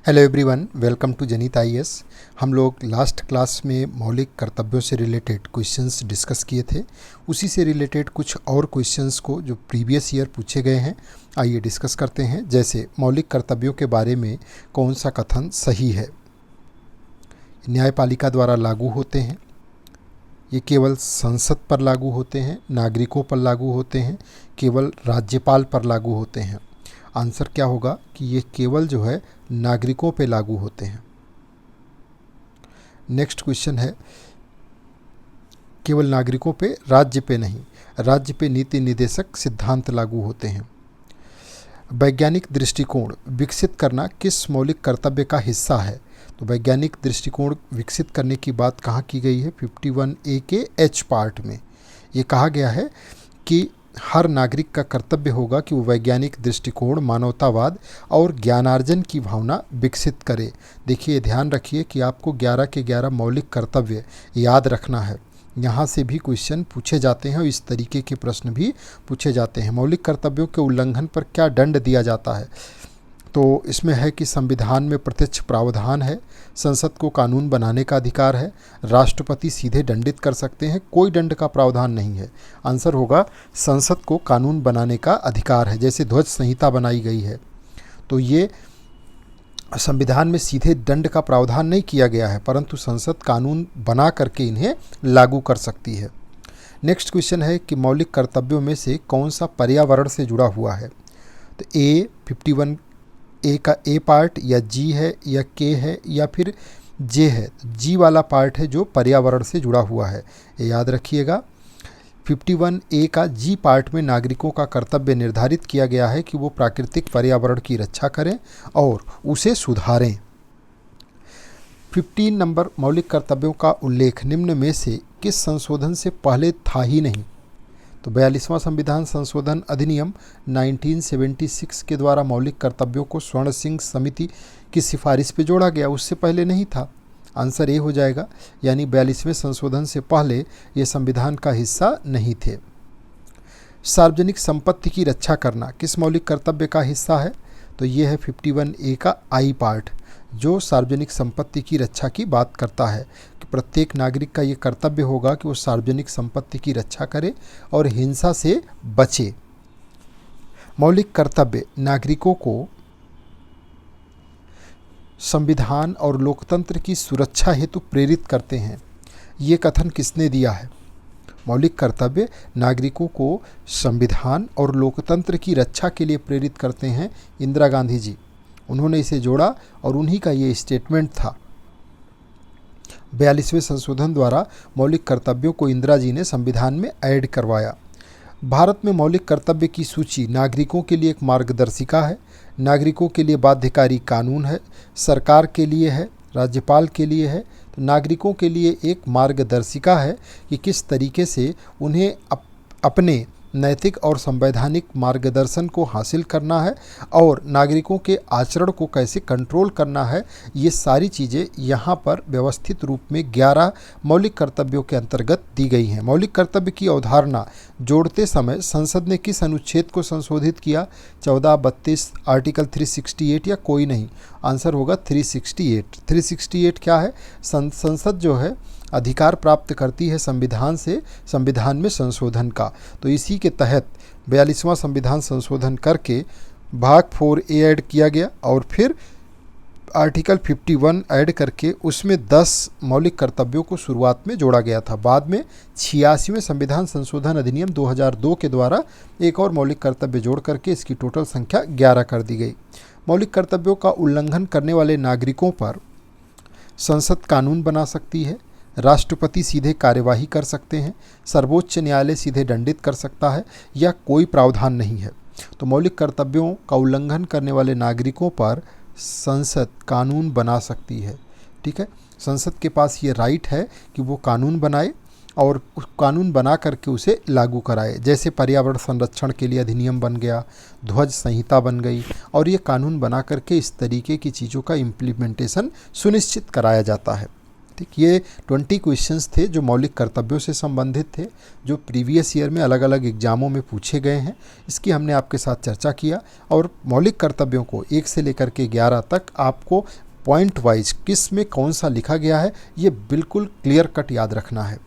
Hello everyone, welcome to जनित IAS. हम लोग लास्ट क्लास में मौलिक कर्तव्यों से रिलेटेड क्वेश्चंस डिस्कस किए थे। उसी से रिलेटेड कुछ और क्वेश्चंस को जो प्रीवियस ईयर पूछे गए हैं, आइए डिस्कस करते हैं। जैसे मौलिक कर्तव्यों के बारे में कौन सा कथन सही है? न्यायपालिका द्वारा लागू होते हैं, ये केवल संसद पर लागू होते हैं, नागरिकों पर लागू होते हैं, केवल राज्यपाल पर लागू होते हैं। आंसर क्या होगा कि ये केवल जो है नागरिकों पे लागू होते हैं। नेक्स्ट क्वेश्चन है, केवल नागरिकों पे, राज्य पे नहीं। राज्य पे नीति निर्देशक सिद्धांत लागू होते हैं। वैज्ञानिक दृष्टिकोण विकसित करना किस मौलिक कर्तव्य का हिस्सा है? तो वैज्ञानिक दृष्टिकोण विकसित करने की बात कहाँ की गई है? 51A के H पार्ट में ये कहा गया है कि हर नागरिक का कर्तव्य होगा कि वो वैज्ञानिक दृष्टिकोण, मानवतावाद और ज्ञानार्जन की भावना विकसित करे। देखिए, ध्यान रखिए कि आपको 11 के 11 मौलिक कर्तव्य याद रखना है। यहाँ से भी क्वेश्चन पूछे जाते हैं और इस तरीके के प्रश्न भी पूछे जाते हैं। मौलिक कर्तव्यों के उल्लंघन पर क्या दंड दिया जाता है? तो इसमें है कि संविधान में प्रत्यक्ष प्रावधान है, संसद को कानून बनाने का अधिकार है, राष्ट्रपति सीधे दंडित कर सकते हैं, कोई दंड का प्रावधान नहीं है। आंसर होगा संसद को कानून बनाने का अधिकार है। जैसे ध्वज संहिता बनाई गई है तो ये संविधान में सीधे दंड का प्रावधान नहीं किया गया है, परंतु संसद कानून बना करके इन्हें लागू कर सकती है। नेक्स्ट क्वेश्चन है कि मौलिक कर्तव्यों में से कौन सा पर्यावरण से जुड़ा हुआ है? तो 51A का A पार्ट या G है या K है या फिर J है? G वाला पार्ट है जो पर्यावरण से जुड़ा हुआ है, ये याद रखिएगा। 51A का G पार्ट में नागरिकों का कर्तव्य निर्धारित किया गया है कि वो प्राकृतिक पर्यावरण की रक्षा करें और उसे सुधारें। 15 नंबर, मौलिक कर्तव्यों का उल्लेख निम्न में से किस संशोधन से पहले था ही नहीं? तो 42वां संविधान संशोधन अधिनियम 1976 के द्वारा मौलिक कर्तव्यों को स्वर्ण सिंह समिति की सिफारिश पे जोड़ा गया, उससे पहले नहीं था। आंसर ए हो जाएगा, यानी 42वें संशोधन से पहले ये संविधान का हिस्सा नहीं थे। सार्वजनिक संपत्ति की रक्षा करना किस मौलिक कर्तव्य का हिस्सा है? तो ये है 51A का I पार्ट, जो सार्वजनिक संपत्ति की रक्षा की बात करता है कि प्रत्येक नागरिक का ये कर्तव्य होगा कि वो सार्वजनिक संपत्ति की रक्षा करे और हिंसा से बचे। मौलिक कर्तव्य नागरिकों को संविधान और लोकतंत्र की सुरक्षा हेतु प्रेरित करते हैं, ये कथन किसने दिया है? मौलिक कर्तव्य नागरिकों को संविधान और लोकतंत्र की रक्षा के लिए प्रेरित करते हैं, इंदिरा गांधी जी। उन्होंने इसे जोड़ा और उन्हीं का ये स्टेटमेंट था। 42वें संशोधन द्वारा मौलिक कर्तव्यों को इंदिरा जी ने संविधान में ऐड करवाया। भारत में मौलिक कर्तव्य की सूची नागरिकों के लिए एक मार्गदर्शिका है, नागरिकों के लिए बाध्यकारी कानून है, सरकार के लिए है, राज्यपाल के लिए है। तो नागरिकों के लिए एक मार्गदर्शिका है कि किस तरीके से उन्हें अपने नैतिक और संवैधानिक मार्गदर्शन को हासिल करना है और नागरिकों के आचरण को कैसे कंट्रोल करना है। ये सारी चीज़ें यहाँ पर व्यवस्थित रूप में 11 मौलिक कर्तव्यों के अंतर्गत दी गई हैं। मौलिक कर्तव्य की अवधारणा जोड़ते समय संसद ने किस अनुच्छेद को संशोधित किया? 14, 32, आर्टिकल 368 या कोई नहीं? आंसर होगा 368। 368 क्या है? संसद जो है अधिकार प्राप्त करती है संविधान से संविधान में संशोधन का। तो इसी के तहत 42वां संविधान संशोधन करके भाग 4A ऐड किया गया और फिर आर्टिकल 51 ऐड करके उसमें 10 मौलिक कर्तव्यों को शुरुआत में जोड़ा गया था। बाद में 86वें संविधान संशोधन अधिनियम 2002 के द्वारा एक और मौलिक कर्तव्य जोड़ करके इसकी टोटल संख्या 11 कर दी गई। मौलिक कर्तव्यों का उल्लंघन करने वाले नागरिकों पर संसद कानून बना सकती है, राष्ट्रपति सीधे कार्यवाही कर सकते हैं, सर्वोच्च न्यायालय सीधे दंडित कर सकता है, या कोई प्रावधान नहीं है। तो मौलिक कर्तव्यों का उल्लंघन करने वाले नागरिकों पर संसद कानून बना सकती है। ठीक है, संसद के पास ये राइट है कि वो कानून बनाए और उस कानून बना करके उसे लागू कराए। जैसे पर्यावरण संरक्षण के लिए अधिनियम बन गया, ध्वज संहिता बन गई, और ये कानून बना करके इस तरीके की चीज़ों का इम्प्लीमेंटेशन सुनिश्चित कराया जाता है। ठीक, ये 20 क्वेश्चंस थे जो मौलिक कर्तव्यों से संबंधित थे, जो प्रीवियस ईयर में अलग अलग एग्जामों में पूछे गए हैं। इसकी हमने आपके साथ चर्चा किया और मौलिक कर्तव्यों को 1 से लेकर के 11 तक आपको पॉइंट वाइज किस में कौन सा लिखा गया है ये बिल्कुल क्लियर कट याद रखना है।